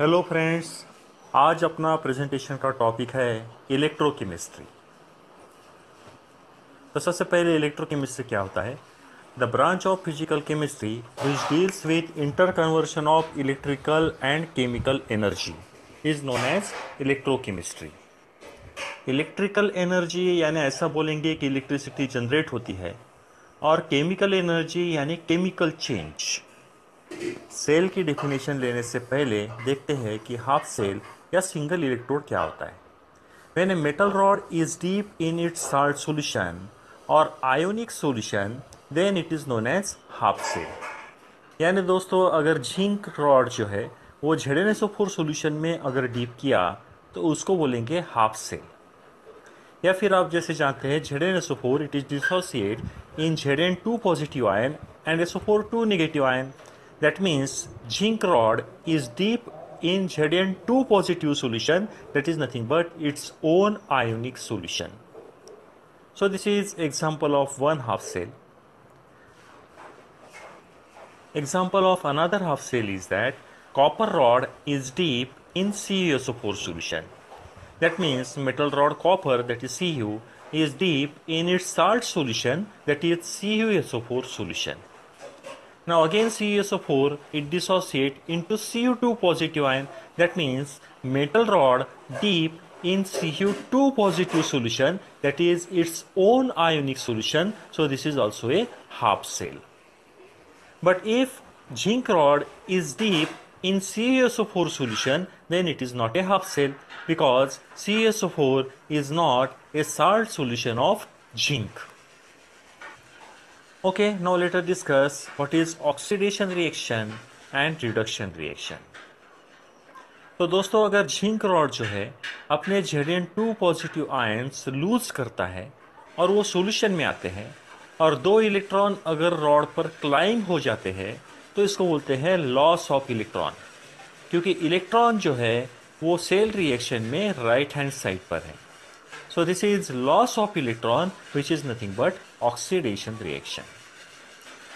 Hello friends. आज अपना presentation का टॉपिक है इलेक्ट्रोकेमिस्ट्री। तो सबसे पहले इलेक्ट्रोकेमिस्ट्री क्या होता है? The branch of physical chemistry which deals with interconversion of electrical and chemical energy is known as electrochemistry. Electrical energy यानी ऐसा बोलेंगे कि इलेक्ट्रिसिटी जनरेट होती है, और केमिकल एनर्जी यानी केमिकल चेंज। सेल की डेफिनेशन लेने से पहले देखते हैं कि हाफ सेल या सिंगल इलेक्ट्रोड क्या होता है। When a metal rod is deep in its salt solution or ionic solution, then it is known as half cell। यानी दोस्तों, अगर जिंक रॉड जो है वो ZnSO4 सॉल्यूशन में अगर डीप किया तो उसको बोलेंगे हाफ सेल। या फिर आप जैसे जानते हैं ZnSO4 it is dissociate in Zn2 positive ion and SO4 2 negative ion. That means zinc rod is deep in Zn2 positive solution, that is nothing but its own ionic solution. So this is example of one half cell. Example of another half cell is that copper rod is deep in CuSO4 solution. That means metal rod copper, that is Cu, is deep in its salt solution, that is CuSO4 solution. Now again CuSO4 it dissociate into Cu2 positive ion. That means metal rod deep in Cu2 positive solution, that is its own ionic solution. So this is also a half cell. But if zinc rod is deep in CuSO4 solution, then it is not a half cell, because CuSO4 is not a salt solution of zinc. Okay, now let us discuss what is oxidation reaction and reduction reaction. तो दोस्तों, अगर zinc rod जो है अपने Zn2 positive ions loose करता है और वो सॉल्यूशन में आते हैं, और दो इलेक्ट्रॉन अगर रॉड पर क्लाइम हो जाते हैं तो इसको बोलते हैं लॉस ऑफ इलेक्ट्रॉन। क्योंकि इलेक्ट्रॉन जो है वो सेल रिएक्शन में राइट हैंड साइड पर है। So this is loss of electron, which is nothing but oxidation reaction.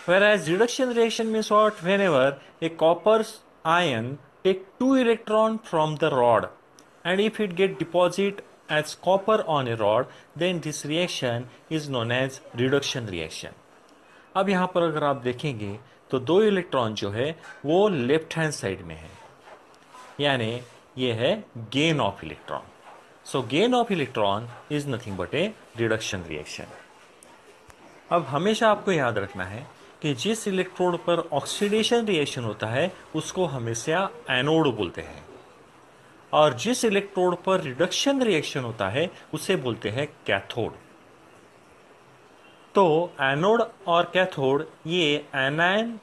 Whereas reduction reaction means what? Whenever a copper ion take two electron from the rod, and if it get deposit as copper on a rod, then this reaction is known as reduction reaction. अब यहाँ पर अगर आप देखेंगे तो दो electron जो है वो लेफ्ट हैंड साइड में है, यानी ये है gain of electron. So gain of electron is nothing but a reduction reaction. अब हमेशा आपको याद रखना है कि जिस इलेक्ट्रोड पर ऑक्सीडेशन रिएक्शन होता है उसको हमेशा एनोड बोलते हैं, और जिस इलेक्ट्रोड पर रिडक्शन रिएक्शन होता है उसे बोलते हैं कैथोड। तो एनोड और कैथोड ये एनायन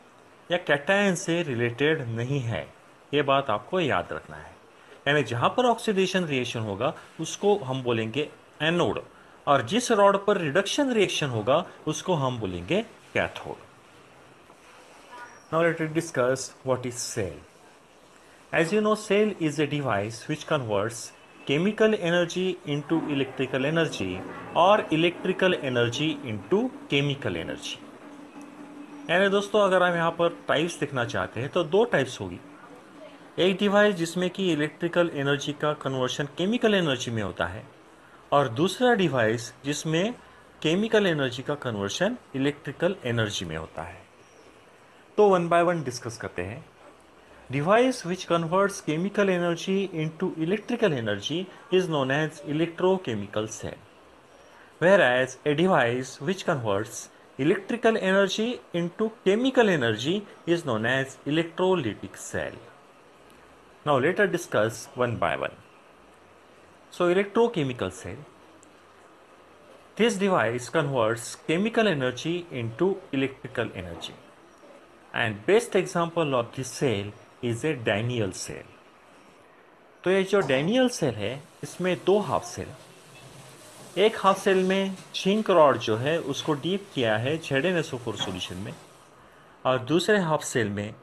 या कैटायन से रिलेटेड नहीं है, ये बात आपको याद रखना है। यानी जहां पर ऑक्सीडेशन रिएक्शन होगा उसको हम बोलेंगे एनोड, और जिस रॉड पर रिडक्शन रिएक्शन होगा उसको हम बोलेंगे cathode. Now let us discuss what is cell. As you know, cell is a device which converts chemical energy into electrical energy और electrical energy into chemical energy. यानी दोस्तों, अगर हम यहाँ पर टाइप्स देखना चाहते हैं तो दो टाइप्स होगी। एक डिवाइस जिसमें कि इलेक्ट्रिकल एनर्जी का कन्वर्शन केमिकल एनर्जी में होता है, और दूसरा डिवाइस जिसमें केमिकल एनर्जी का कन्वर्शन इलेक्ट्रिकल एनर्जी में होता है। तो वन बाय वन डिस्कस करते हैं। Device which converts chemical energy into electrical energy is known as electrochemical cell, whereas a device which converts electrical energy into chemical energy is known as electrolytic cell. Now let us discuss one by one. So electrochemical cell. This device converts chemical energy into electrical energy. And best example of this cell is a Daniell cell. तो ये जो Daniell cell है इसमें दो half cell, एक half cell में zinc rod जो है उसको डीप किया है ZnSO4 सॉल्यूशन में, और दूसरे हाफ सेल में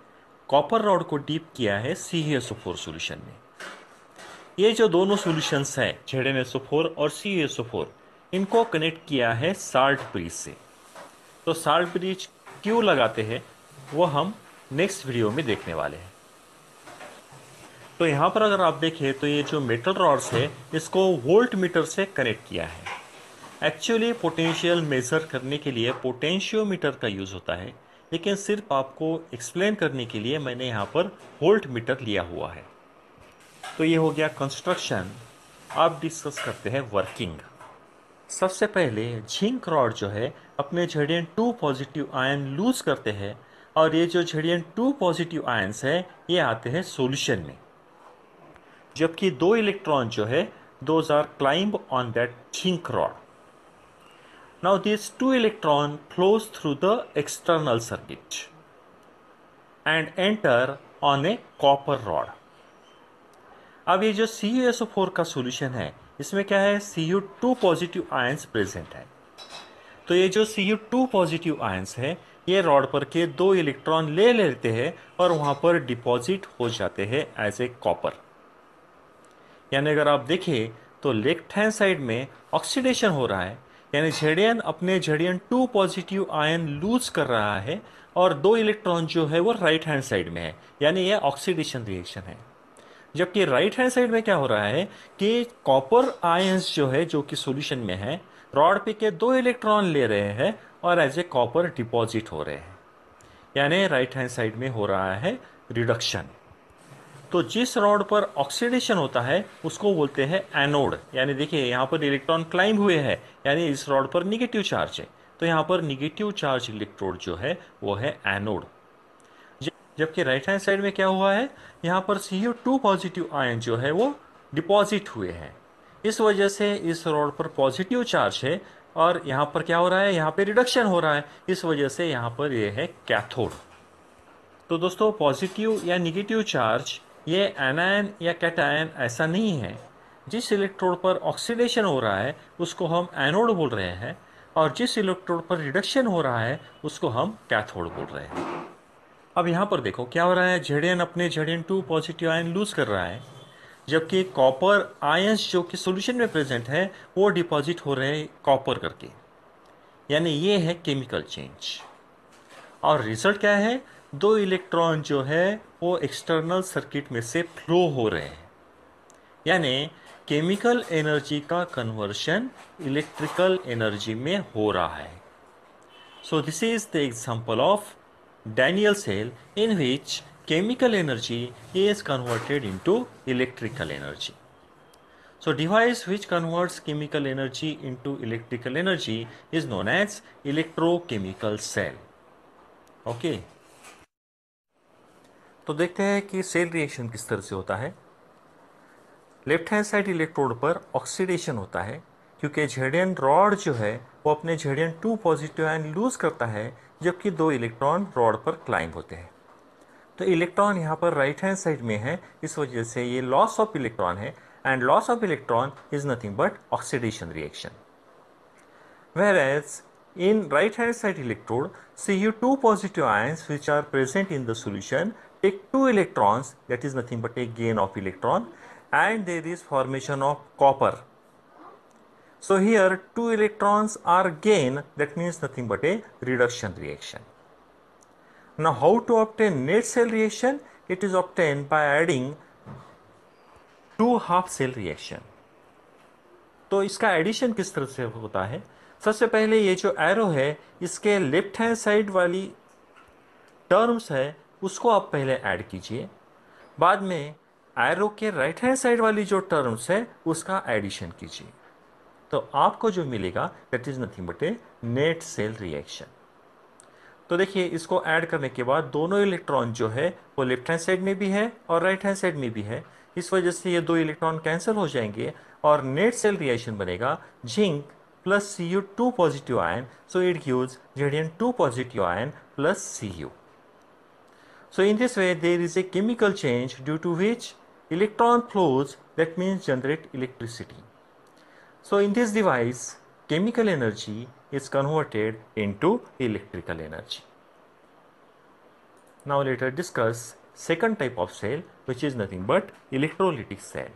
कॉपर रॉड को डीप किया है CuSO4 सॉल्यूशन में। ये जो दोनों सॉल्यूशंस हैं ZnSO4 और CuSO4, इनको कनेक्ट किया है साल्ट ब्रिज से। तो साल्ट ब्रिज क्यों लगाते हैं वो हम नेक्स्ट वीडियो में देखने वाले हैं। तो यहाँ पर अगर आप देखें तो ये जो मेटल रॉड्स है इसको वोल्ट मीटर से कनेक्ट किया है। एक्चुअली पोटेंशियल मेज़र करने के लिए पोटेंशियोमीटर का यूज़ होता है, लेकिन सिर्फ आपको एक्सप्लेन करने के लिए मैंने यहाँ पर वोल्ट मीटर लिया हुआ है। तो ये हो गया कंस्ट्रक्शन। अब डिस्कस करते हैं वर्किंग। सबसे पहले जिंक रॉड जो है अपने Zn2 पॉजिटिव आयन लूज करते हैं, और ये जो Zn2 पॉजिटिव आयन्स है ये आते हैं सॉल्यूशन में, जबकि दो इलेक्ट्रॉन जो है those are climb on that zinc rod. Now these two electron flows through the external circuit and enter on a copper rod. अब ये जो CuSO4 का सॉल्यूशन है इसमें क्या है, Cu2 पॉजिटिव आयंस प्रेजेंट है। तो ये जो Cu2 पॉजिटिव आयंस है ये रॉड पर के दो इलेक्ट्रॉन ले लेते हैं और वहां पर डिपॉजिट हो जाते हैं एज ए कॉपर। यानी अगर आप देखें तो लेफ्ट हैंड साइड में ऑक्सीडेशन हो रहा है, यानी Zn अपने Zn2 पॉजिटिव आयन लूज कर रहा है और दो इलेक्ट्रॉन जो है वो राइट हैंड साइड में है, यानी ये ऑक्सीडेशन रिएक्शन है। जबकि राइट हैंड साइड में क्या हो रहा है कि कॉपर आयंस जो है जो कि सॉल्यूशन में है रॉड पे के दो इलेक्ट्रॉन ले रहे हैं और एज ए कॉपर डिपॉजिट हो रहे हैं, यानी राइट हैंड साइड में हो रहा है रिडक्शन। तो जिस रॉड पर ऑक्सीडेशन होता है उसको बोलते हैं एनोड। यानी देखिए यहाँ पर इलेक्ट्रॉन क्लाइंब हुए हैं, यानी इस रॉड पर निगेटिव चार्ज है, तो यहाँ पर निगेटिव चार्ज इलेक्ट्रोड जो है वो है एनोड। जबकि राइट हैंड साइड में क्या हुआ है, यहाँ पर Cu2 पॉजिटिव आयन जो है वो डिपॉजिट हुए हैं, इस वजह से इस रॉड पर पॉजिटिव चार्ज है और यहाँ पर क्या हो रहा है, यहाँ पे रिडक्शन हो रहा है, इस वजह से यहाँ पर ये है कैथोड। तो दोस्तों पॉजिटिव या निगेटिव चार्ज ये एनायन या कैटायन ऐसा नहीं है। जिस इलेक्ट्रोड पर ऑक्सीडेशन हो रहा है उसको हम एनोड बोल रहे हैं और जिस इलेक्ट्रोड पर रिडक्शन हो रहा है उसको हम कैथोड बोल रहे हैं। अब यहाँ पर देखो क्या हो रहा है, Zn अपने Zn2 पॉजिटिव आयन लूज कर रहा है, जबकि कॉपर आयंस जो कि सॉल्यूशन में प्रेजेंट है वो डिपॉजिट हो रहे हैं कॉपर करके, यानी ये है केमिकल चेंज। और रिजल्ट क्या है, दो इलेक्ट्रॉन जो है वो एक्सटर्नल सर्किट में से फ्लो हो रहे हैं, यानी केमिकल एनर्जी का कन्वर्शन इलेक्ट्रिकल एनर्जी में हो रहा है। So this is the example of Daniell cell in which chemical energy is converted into electrical energy. So device which converts chemical energy into electrical energy is known as electrochemical cell. Okay. तो देखते हैं कि cell reaction किस तरह से होता है। Left hand side electrode पर ऑक्सीडेशन होता है क्योंकि Zn रॉड जो है वो अपने Zn2 पॉजिटिव आयन लूज करता है, जबकि दो इलेक्ट्रॉन रॉड पर क्लाइंब होते हैं। तो इलेक्ट्रॉन यहाँ पर राइट हैंड साइड में है, इस वजह से ये लॉस ऑफ इलेक्ट्रॉन है, and loss of electron is nothing but oxidation reaction. Whereas in right hand side electrode, Cu2 positive ions which are present in the solution take two electrons, that is nothing but a gain of electron, and there is formation of copper. So here two electrons are gain, that means nothing but a reduction reaction. Now how to obtain net cell reaction? It is obtained by adding two half cell reaction. तो इसका addition किस तरह से होता है, सबसे पहले ये जो एरो है इसके लेफ्ट हैंड साइड वाली टर्म्स है उसको आप पहले ऐड कीजिए, बाद में एरो के राइट हैंड साइड वाली जो टर्म्स है उसका एडिशन कीजिए, तो आपको जो मिलेगा that is nothing but A net cell reaction. तो देखिए इसको ऐड करने के बाद दोनों इलेक्ट्रॉन जो है वो लेफ्ट हैंड साइड में भी है और राइट हैंड साइड में भी है, इस वजह से ये दो इलेक्ट्रॉन कैंसिल हो जाएंगे और नेट सेल रिएक्शन बनेगा zinc plus Cu2 positive ion, so it gives Zn2 positive ion plus Cu. So in this way there is a chemical change due to which electron flows, that means generate electricity. So in this device chemical energy is converted into electrical energy. Now let us discuss second type of cell, which is nothing but electrolytic cell.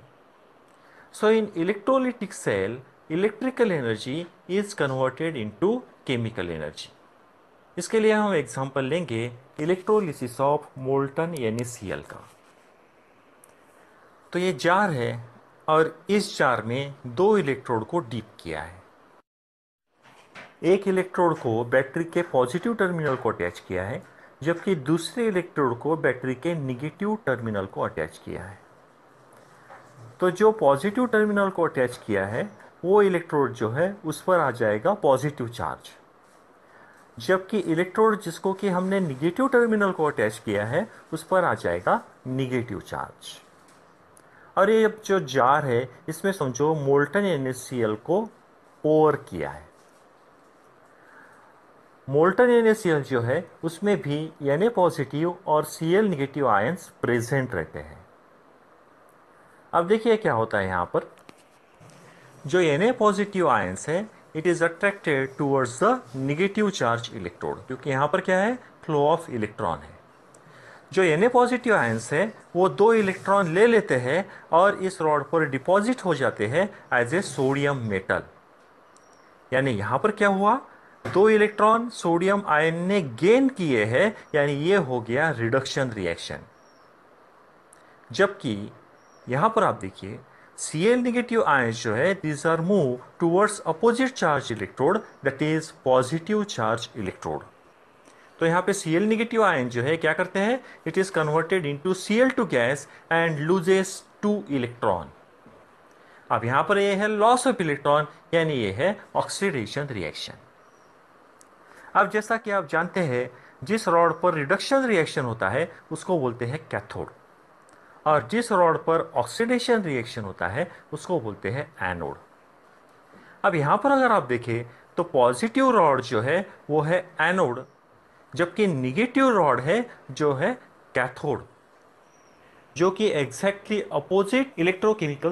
So in electrolytic cell electrical energy is converted into chemical energy. इसके लिए हम example लेंगे electrolysis of molten NaCl का। तो ये jar है और इस जार में दो इलेक्ट्रोड को डीप किया है। एक इलेक्ट्रोड को बैटरी के पॉजिटिव टर्मिनल को अटैच किया है, जबकि दूसरे इलेक्ट्रोड को बैटरी के निगेटिव टर्मिनल को अटैच किया है। तो जो पॉजिटिव टर्मिनल को अटैच किया है वो इलेक्ट्रोड जो है उस पर आ जाएगा पॉजिटिव चार्ज, जबकि इलेक्ट्रोड जिसको कि हमने निगेटिव टर्मिनल को अटैच किया है उस पर आ जाएगा निगेटिव चार्ज। और ये जो जार है इसमें समझो मोल्टन NaCl को पोर किया है। मोल्टन NaCl जो है उसमें भी Na पॉजिटिव और Cl निगेटिव आयंस प्रेजेंट रहते हैं। अब देखिए क्या होता है यहाँ पर, जो Na पॉजिटिव आयंस है it is attracted towards the negative charge electrode, क्योंकि यहाँ पर क्या है, फ्लो ऑफ इलेक्ट्रॉन है। जो Na पॉजिटिव आयंस है वो दो इलेक्ट्रॉन ले लेते हैं और इस रॉड पर डिपॉजिट हो जाते हैं एज ए सोडियम मेटल। यानी यहां पर क्या हुआ, दो इलेक्ट्रॉन सोडियम आयन ने गेन किए हैं, यानी ये हो गया रिडक्शन रिएक्शन। जबकि यहां पर आप देखिए Cl नेगेटिव आयंस जो है these are move towards opposite charge electrode, that is positive charge electrode. तो यहाँ पे Cl नेगेटिव आयन जो है क्या करते हैं, it is converted into Cl2 gas and loses 2 electron. अब यहां पर ये है लॉस ऑफ इलेक्ट्रॉन, यानी ये है ऑक्सीडेशन रिएक्शन। अब जैसा कि आप जानते हैं जिस रॉड पर रिडक्शन रिएक्शन होता है उसको बोलते हैं कैथोड, और जिस रॉड पर ऑक्सीडेशन रिएक्शन होता है उसको बोलते हैं एनोड। अब यहां पर अगर आप देखें तो पॉजिटिव रॉड जो है वो है एनोड, जबकि निगेटिव रॉड है जो है कैथोड, जो कि एग्जैक्टली अपोजिट इलेक्ट्रोकेमिकल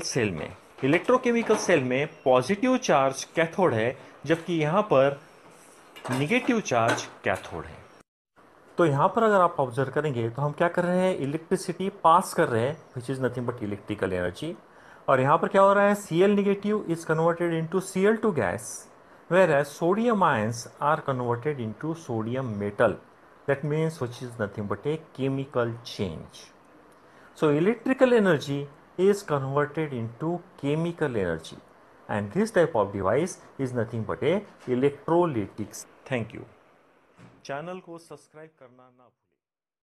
सेल में पॉजिटिव चार्ज कैथोड है, जबकि यहां पर निगेटिव चार्ज कैथोड है। तो यहां पर अगर आप ऑब्जर्व करेंगे तो हम क्या कर रहे हैं, इलेक्ट्रिसिटी पास कर रहे हैं which is nothing but electrical energy. और यहां पर क्या हो रहा है, Cl negative is converted into Cl2 gas, whereas sodium ions are converted into sodium metal, that means which is nothing but a chemical change. So electrical energy is converted into chemical energy, and this type of device is nothing but a electrolytics. Thank you. Channel को subscribe करना ना भूलें।